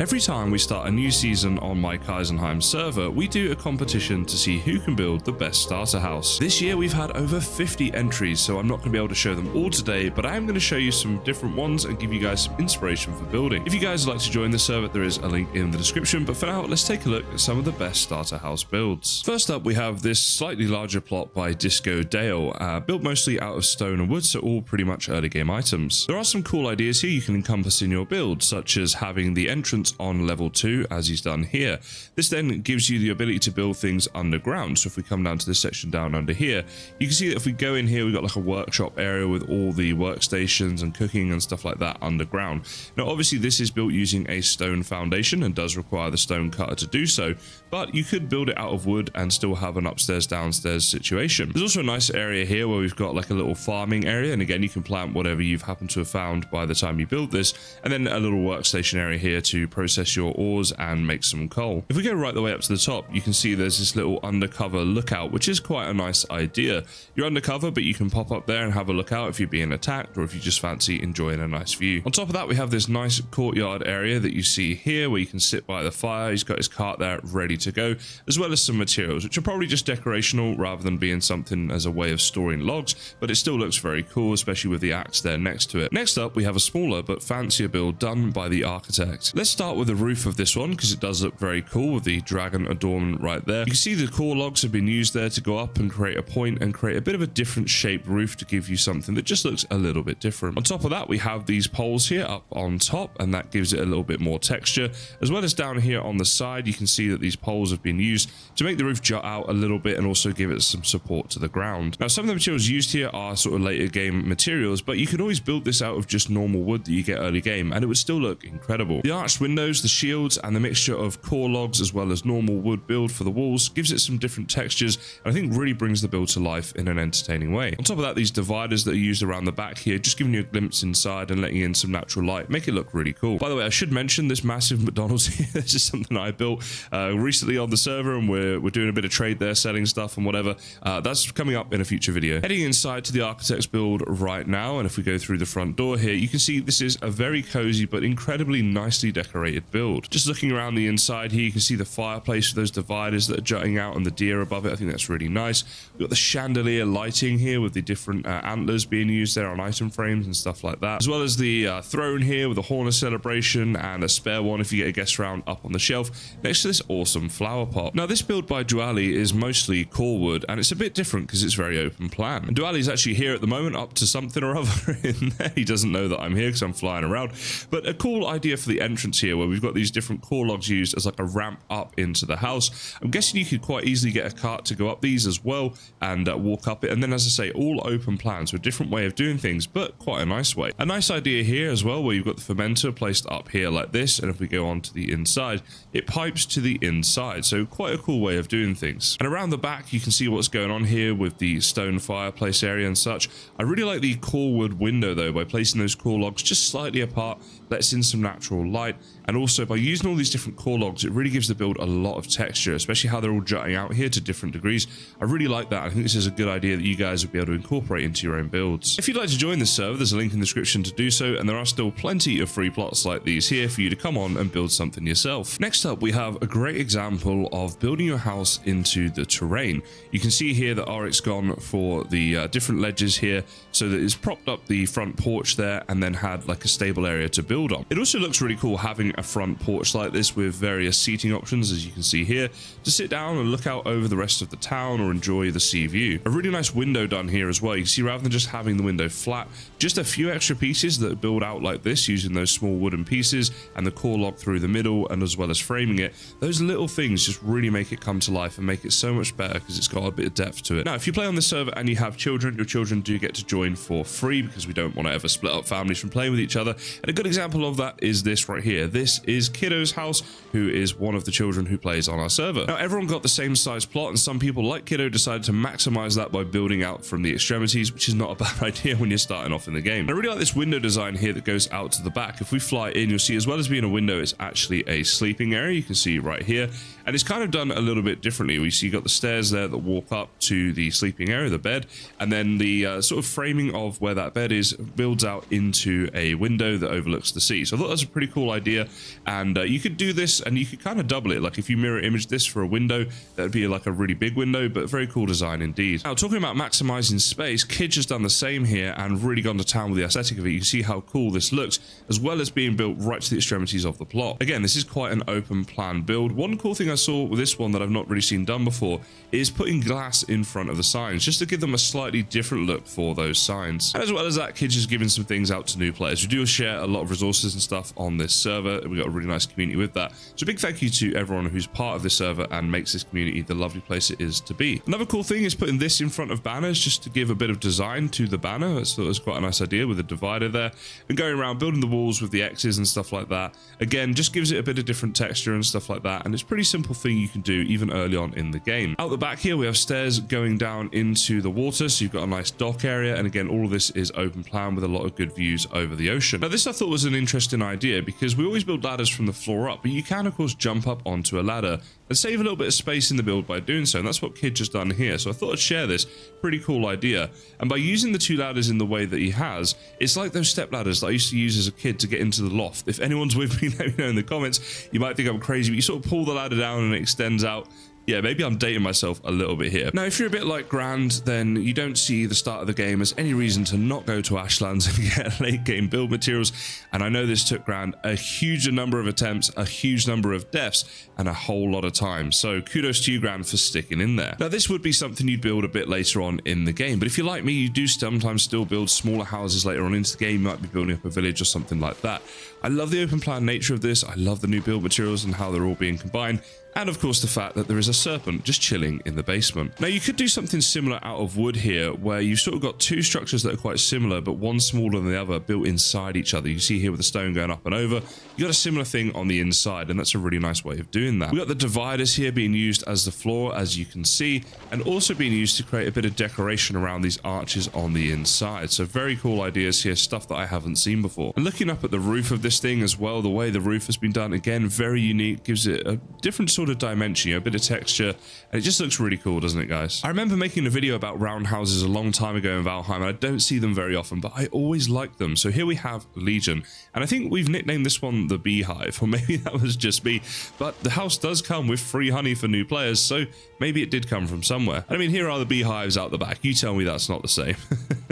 Every time we start a new season on my Kaisenheim server, we do a competition to see who can build the best starter house. This year we've had over 50 entries, so I'm not going to be able to show them all today, but I am going to show you some different ones and give you guys some inspiration for building. If you guys would like to join the server, there is a link in the description, but for now, let's take a look at some of the best starter house builds. First up, we have this slightly larger plot by Disco Dale, built mostly out of stone and wood, so all pretty much early game items. There are some cool ideas here you can encompass in your build, such as having the entrance on level 2, as he's done here. This then gives you the ability to build things underground. So if we come down to this section down under here, you can see that if we go in here, we've got like a workshop area with all the workstations and cooking and stuff like that underground. Now, obviously this is built using a stone foundation and does require the stone cutter to do so, but you could build it out of wood and still have an upstairs downstairs situation. There's also a nice area here where we've got like a little farming area, and again you can plant whatever you've happened to have found by the time you build this, and then a little workstation area here to process your ores and make some coal. If we go right the way up to the top, you can see there's this little undercover lookout, which is quite a nice idea. You're undercover, but you can pop up there and have a look out if you're being attacked or if you just fancy enjoying a nice view. On top of that, we have this nice courtyard area that you see here where you can sit by the fire. He's got his cart there ready to go, as well as some materials, which are probably just decorational rather than being something as a way of storing logs, but it still looks very cool, especially with the axe there next to it. Next up, we have a smaller but fancier build done by the architect. Let's start with the roof of this one because it does look very cool with the dragon adornment right there. You can see the core logs have been used there to go up and create a point and create a bit of a different shaped roof to give you something that just looks a little bit different. On top of that, we have these poles here up on top, and that gives it a little bit more texture, as well as down here on the side. You can see that these poles have been used to make the roof jut out a little bit and also give it some support to the ground. Now, some of the materials used here are sort of later game materials, but you could always build this out of just normal wood that you get early game and it would still look incredible. The arched windows, the shields, and the mixture of core logs as well as normal wood build for the walls gives it some different textures, and I think really brings the build to life in an entertaining way. On top of that, these dividers that are used around the back here, just giving you a glimpse inside and letting in some natural light, make it look really cool. By the way, I should mention this massive McDonald's here. This is something I built recently on the server, and we're doing a bit of trade there, selling stuff and whatever. That's coming up in a future video. Heading inside to the architect's build right now, and if we go through the front door here, you can see this is a very cozy but incredibly nicely decorated build. Just looking around the inside here, you can see the fireplace with those dividers that are jutting out and the deer above it. I think that's really nice. We've got the chandelier lighting here with the different antlers being used there on item frames and stuff like that, as well as the throne here with a horn of celebration and a spare one if you get a guest round up on the shelf next to this awesome flower pot. Now, this build by Duali is mostly core wood, and it's a bit different because it's very open plan. And Duali is actually here at the moment up to something or other in there. He doesn't know that I'm here because I'm flying around, but a cool idea for the entrance here where we've got these different core logs used as like a ramp up into the house. I'm guessing you could quite easily get a cart to go up these as well and walk up it, and then, as I say, all open plan, so a different way of doing things but quite a nice way. A nice idea here as well where you've got the fermenter placed up here like this, and if we go on to the inside, it pipes to the inside, so quite a cool way of doing things. And around the back you can see what's going on here with the stone fireplace area and such. I really like the core wood window though. By placing those core logs just slightly apart, lets in some natural light, and also by using all these different core logs, it really gives the build a lot of texture, especially how they're all jutting out here to different degrees. I really like that. I think this is a good idea that you guys will be able to incorporate into your own builds. If you'd like to join this server, there's a link in the description to do so, and there are still plenty of free plots like these here for you to come on and build something yourself. Next up, we have a great example of building your house into the terrain. You can see here that Aric's gone for the different ledges here, so that it's propped up the front porch there and then had like a stable area to build on. It also looks really cool having a front porch like this with various seating options, as you can see here, to sit down and look out over the rest of the town or enjoy the sea view. A really nice window done here as well. You can see rather than just having the window flat, just a few extra pieces that build out like this using those small wooden pieces and the core log through the middle, and as well as framing it. Those little things just really make it come to life and make it so much better because it's got a bit of depth to it. Now, if you play on this server and you have children, your children do get to join for free because we don't want to ever split up families from playing with each other. And a good example of that is this right here. This is Kiddo's house, who is one of the children who plays on our server. Now, everyone got the same size plot, and some people like Kiddo decided to maximize that by building out from the extremities, which is not a bad idea when you're starting off in the game. And I really like this window design here that goes out to the back. If we fly in, you'll see as well as being a window, it's actually a sleeping area. You can see right here, and it's kind of done a little bit differently. We see you got the stairs there that walk up to the sleeping area, the bed, and then the sort of framing of where that bed is builds out into a window that overlooks to see. So I thought that was a pretty cool idea, and you could do this and you could kind of double it. Like if you mirror image this for a window, that would be like a really big window, but very cool design indeed. Now, talking about maximizing space, Kidge has done the same here and really gone to town with the aesthetic of it. You can see how cool this looks, as well as being built right to the extremities of the plot. Again, this is quite an open plan build. One cool thing I saw with this one that I've not really seen done before is putting glass in front of the signs, just to give them a slightly different look for those signs. And as well as that, Kidge is giving some things out to new players. We do share a lot of resources and stuff on this server. We've got a really nice community with that. So a big thank you to everyone who's part of this server and makes this community the lovely place it is to be. Another cool thing is putting this in front of banners, just to give a bit of design to the banner. I thought it was quite a nice idea with a divider there, and going around building the walls with the X's and stuff like that. Again, just gives it a bit of different texture and stuff like that, and it's a pretty simple thing you can do even early on in the game. Out the back here, we have stairs going down into the water, so you've got a nice dock area, and again, all of this is open plan with a lot of good views over the ocean. Now, this I thought was an interesting idea because we always build ladders from the floor up, but you can of course jump up onto a ladder and save a little bit of space in the build by doing so, and that's what Kidge has done here. So I thought I'd share this pretty cool idea, and by using the two ladders in the way that he has, it's like those step ladders that I used to use as a kid to get into the loft. If anyone's with me, let me know in the comments. You might think I'm crazy, but you sort of pull the ladder down and it extends out. Yeah, maybe I'm dating myself a little bit here. Now, if you're a bit like Grand, then you don't see the start of the game as any reason to not go to Ashlands and get late game build materials. And I know this took Grand a huge number of attempts, a huge number of deaths, and a whole lot of time. So kudos to you, Grand, for sticking in there. Now, this would be something you'd build a bit later on in the game. But if you're like me, you do sometimes still build smaller houses later on into the game. You might be building up a village or something like that. I love the open plan nature of this. I love the new build materials and how they're all being combined. And of course the fact that there is a serpent just chilling in the basement. Now, you could do something similar out of wood here, where you've sort of got two structures that are quite similar, but one smaller than the other, built inside each other. You see here with the stone going up and over, you got a similar thing on the inside, and that's a really nice way of doing that. We've got the dividers here being used as the floor, as you can see, and also being used to create a bit of decoration around these arches on the inside. So very cool ideas here, stuff that I haven't seen before. And looking up at the roof of this thing as well, the way the roof has been done, again, very unique, gives it a different sort of dimension, you know, a bit of texture, and it just looks really cool, doesn't it, guys? I remember making a video about roundhouses a long time ago in Valheim, and I don't see them very often, but I always like them. So here we have Legion, and I think we've nicknamed this one the Beehive, or maybe that was just me, but the house does come with free honey for new players, so maybe it did come from somewhere. I mean, here are the beehives out the back. You tell me that's not the same.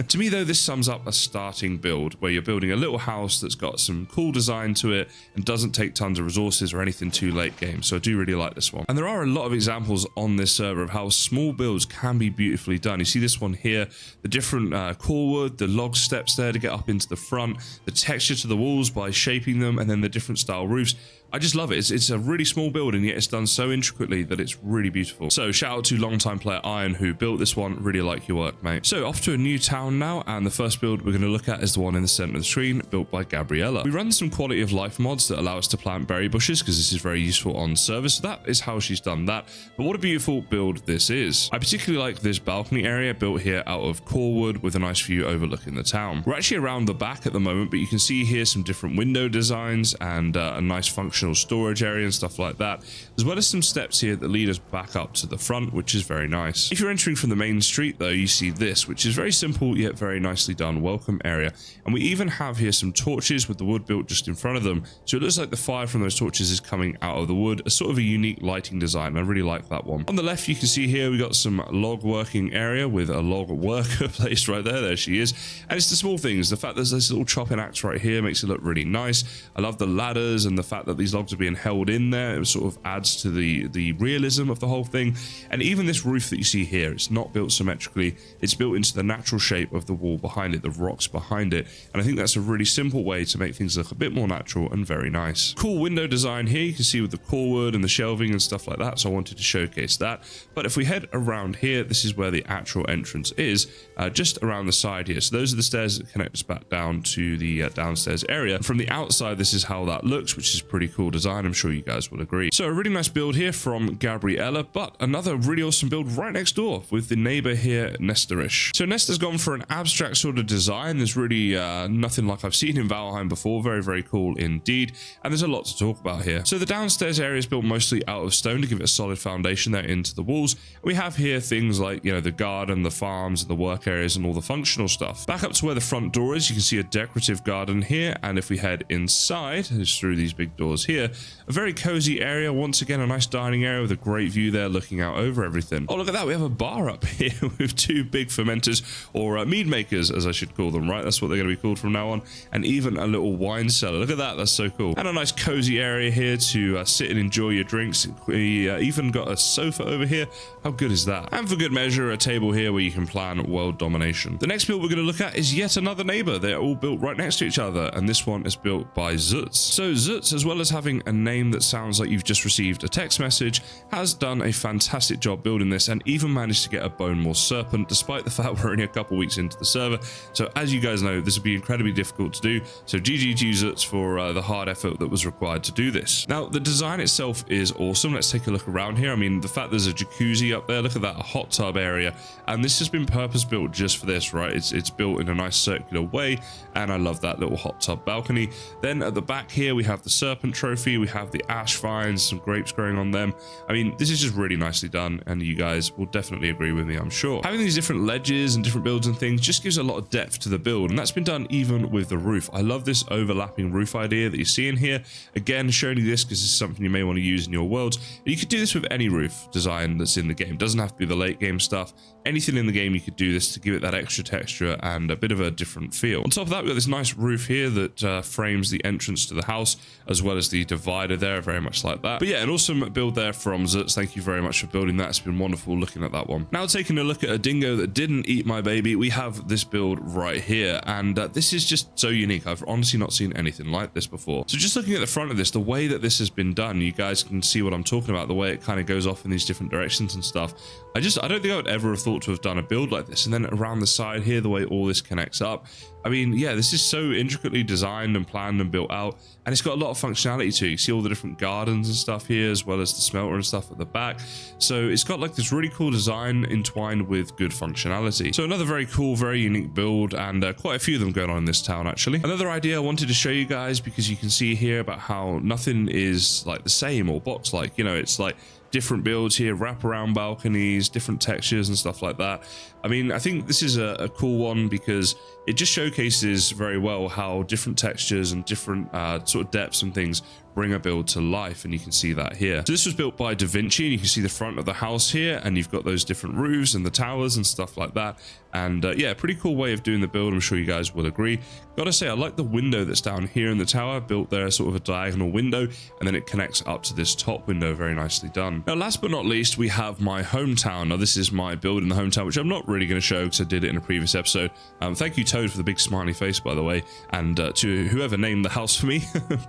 To me, though, this sums up a starting build where you're building a little house that's got some cool design to it and doesn't take tons of resources or anything too late game. So I do really like this one. And there are a lot of examples on this server of how small builds can be beautifully done. You see this one here, the different core wood, the log steps there to get up into the front, the texture to the walls by shaping them, and then the different style roofs. I just love it. It's a really small build, and yet it's done so intricately that it's really beautiful. So shout out to longtime player Iron who built this one. Really like your work, mate. So off to a new town now, and the first build we're going to look at is the one in the center of the screen, built by Gabriella. We run some quality of life mods that allow us to plant berry bushes because this is very useful on server. So that is how she's done that. But what a beautiful build this is. I particularly like this balcony area built here out of core wood with a nice view overlooking the town. We're actually around the back at the moment, but you can see here some different window designs and a nice functional storage area and stuff like that, as well as some steps here that lead us back up to the front, which is very nice. If you're entering from the main street though, you see this, which is very simple yet very nicely done welcome area, and we even have here some torches with the wood built just in front of them, so it looks like the fire from those torches is coming out of the wood. A sort of a unique lighting design. I really like that one. On the left you can see here we got some log working area with a log worker placed right there she is, and it's the small things. The fact there's this little chopping axe right here makes it look really nice. I love the ladders and the fact that these logs are being held in there. It sort of adds to the realism of the whole thing. And even this roof that you see here, it's not built symmetrically, it's built into the natural shape of the wall behind it, the rocks behind it, and I think that's a really simple way to make things look a bit more natural and very nice. Cool window design here, you can see with the core wood and the shelving and stuff like that, so I wanted to showcase that. But if we head around here, this is where the actual entrance is, just around the side here. So those are the stairs that connect us back down to the downstairs area. From the outside, this is how that looks, which is pretty cool. cool design. I'm sure you guys will agree. So a really nice build here from Gabriella, but another really awesome build right next door with the neighbor here, Nestorish. So Nestor's gone for an abstract sort of design. There's really nothing like I've seen in Valheim before. Very, very cool indeed. And there's a lot to talk about here. So the downstairs area is built mostly out of stone to give it a solid foundation there into the walls. We have here things like, you know, the garden, the farms, and the work areas, and all the functional stuff. Back up to where the front door is, you can see a decorative garden here. And if we head inside, just through these big doors here, a very cozy area. Once again, a nice dining area with a great view there looking out over everything. Oh, look at that. We have a bar up here with two big fermenters, or mead makers, as I should call them, right? That's what they're going to be called from now on. And even a little wine cellar. Look at that. That's so cool. And a nice cozy area here to sit and enjoy your drinks. We even got a sofa over here. How good is that? And for good measure, a table here where you can plan world domination. The next build we're going to look at is yet another neighbor. They're all built right next to each other, and this one is built by Vids. So Vids, as well as having a name that sounds like you've just received a text message, has done a fantastic job building this, and even managed to get a bone more serpent, despite the fact we're only a couple weeks into the server. So as you guys know, this would be incredibly difficult to do. So GG to Vids for the hard effort that was required to do this. Now, the design itself is awesome. Let's take a look around here. I mean, the fact there's a jacuzzi up there, look at that, a hot tub area, and this has been purpose built just for this, right? It's built in a nice circular way, and I love that little hot tub balcony. Then at the back here, we have the serpent trophy, we have the ash vines, some grapes growing on them. I mean, this is just really nicely done, and you guys will definitely agree with me, I'm sure. Having these different ledges and different builds and things just gives a lot of depth to the build, and that's been done even with the roof. I love this overlapping roof idea that you see in here. Again, showing you this because this is something you may want to use in your worlds. You could do this with any roof design that's in the game. It doesn't have to be the late game stuff. Anything in the game, you could do this to give it that extra texture and a bit of a different feel. On top of that, we've got this nice roof here that frames the entrance to the house, as well as the divider there, very much like that. But yeah, an awesome build there from Vids. Thank you very much for building that. It's been wonderful looking at that one. Now, taking a look at a dingo that didn't eat my baby, we have this build right here, and this is just so unique. I've honestly not seen anything like this before. So just looking at the front of this, the way that this has been done, you guys can see what I'm talking about, the way it kind of goes off in these different directions and stuff. I don't think I would ever have thought to have done a build like this. And then around the side here, the way all this connects up, I mean, yeah, this is so intricately designed and planned and built out, and it's got a lot of functionality too. You see all the different gardens and stuff here, as well as the smelter and stuff at the back. So it's got like this really cool design entwined with good functionality. So another very cool, very unique build, and quite a few of them going on in this town actually. Another idea I wanted to show you guys, because you can see here about how nothing is like the same or box-like, you know, it's like different builds here, wraparound balconies, different textures and stuff like that. I mean, I think this is a cool one because it just showcases very well how different textures and different sort of depths and things bring a build to life, and you can see that here. So this was built by Da Vinci, and you can see the front of the house here, and you've got those different roofs and the towers and stuff like that. And yeah, pretty cool way of doing the build. I'm sure you guys will agree. Gotta say, I like the window that's down here in the tower, built there, sort of a diagonal window, and then it connects up to this top window. Very nicely done. Now, last but not least, we have my hometown. Now, this is my build in the hometown, which I'm not really going to show because I did it in a previous episode. Thank you, Toad, for the big smiley face, by the way, and to whoever named the house for me.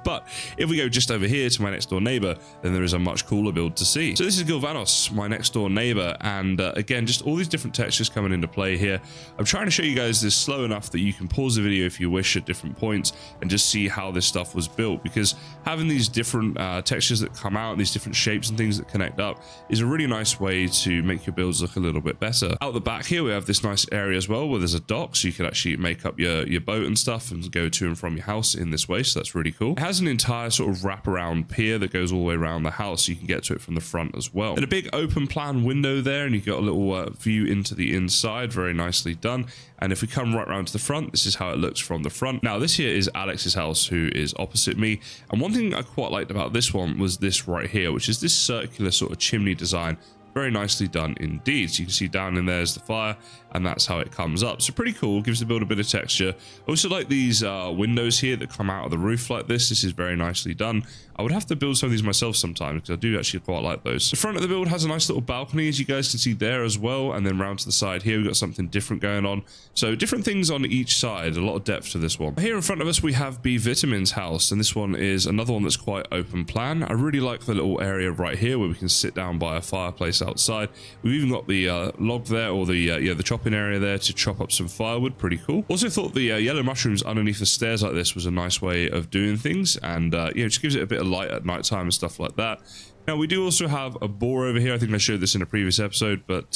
But if we go just over here to my next door neighbor, then there is a much cooler build to see. So this is Gilvanos, my next door neighbor, and again, just all these different textures coming into play here. I'm trying to show you guys this slow enough that you can pause the video if you wish at different points and just see how this stuff was built, because having these different textures that come out, these different shapes and things that connect up, is a really nice way to make your builds look a little bit better. Out the back here, we have this nice area as well where there's a dock, so you can actually make up your boat and stuff and go to and from your house in this way, so that's really cool. It has an entire sort of wraparound pier that goes all the way around the house, so you can get to it from the front as well. And a big open plan window there, and you've got a little view into the inside, very nicely done. And if we come right around to the front, this is how it looks from the front. Now, this here is Alex's house, who is opposite me. And one thing I quite liked about this one was this right here, which is this circular sort of chimney design. Very nicely done indeed. So you can see down in there is the fire, and that's how it comes up. So pretty cool, gives the build a bit of texture. I also like these windows here that come out of the roof like this. This is very nicely done. I would have to build some of these myself sometimes because I do actually quite like those. The front of the build has a nice little balcony, as you guys can see there as well, and then round to the side here we've got something different going on. So different things on each side, a lot of depth to this one. Here in front of us we have B Vitamin's house, and this one is another one that's quite open plan. I really like the little area right here where we can sit down by a fireplace outside. We've even got the log there, or the chopping area there to chop up some firewood. Pretty cool. Also thought the yellow mushrooms underneath the stairs like this was a nice way of doing things, and just gives it a bit of light at night time and stuff like that. Now we do also have a boar over here. I think I showed this in a previous episode, but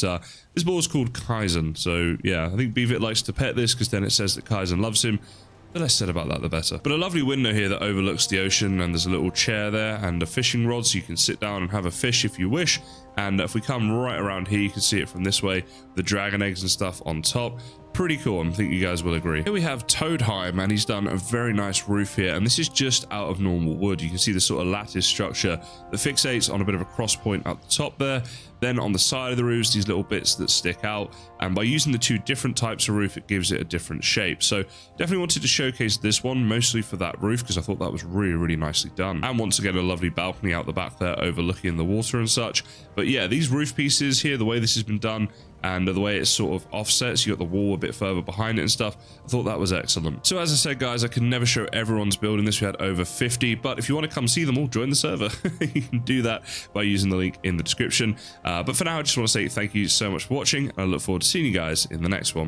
this boar is called Kaizen. So yeah, I think BIEBER likes to pet this because then it says that Kaizen loves him. The less said about that, the better. But a lovely window here that overlooks the ocean, and there's a little chair there and a fishing rod, so you can sit down and have a fish if you wish. And if we come right around here, you can see it from this way, the dragon eggs and stuff on top. Pretty cool. I think you guys will agree. Here we have Toadheim, and he's done a very nice roof here, and this is just out of normal wood. You can see the sort of lattice structure that fixates on a bit of a cross point up the top there. Then on the side of the roofs, these little bits that stick out, and by using the two different types of roof, it gives it a different shape. So definitely wanted to showcase this one mostly for that roof, because I thought that was really nicely done. And once again, a lovely balcony out the back there overlooking the water and such. But yeah, these roof pieces here, the way this has been done, and the way it's sort of offsets, you got the wall a bit further behind it and stuff. I thought that was excellent. So as I said, guys, I can never show everyone's building this. We had over 50, but if you want to come see them all, join the server. You can do that by using the link in the description. But for now, I just want to say thank you so much for watching, and I look forward to seeing you guys in the next one.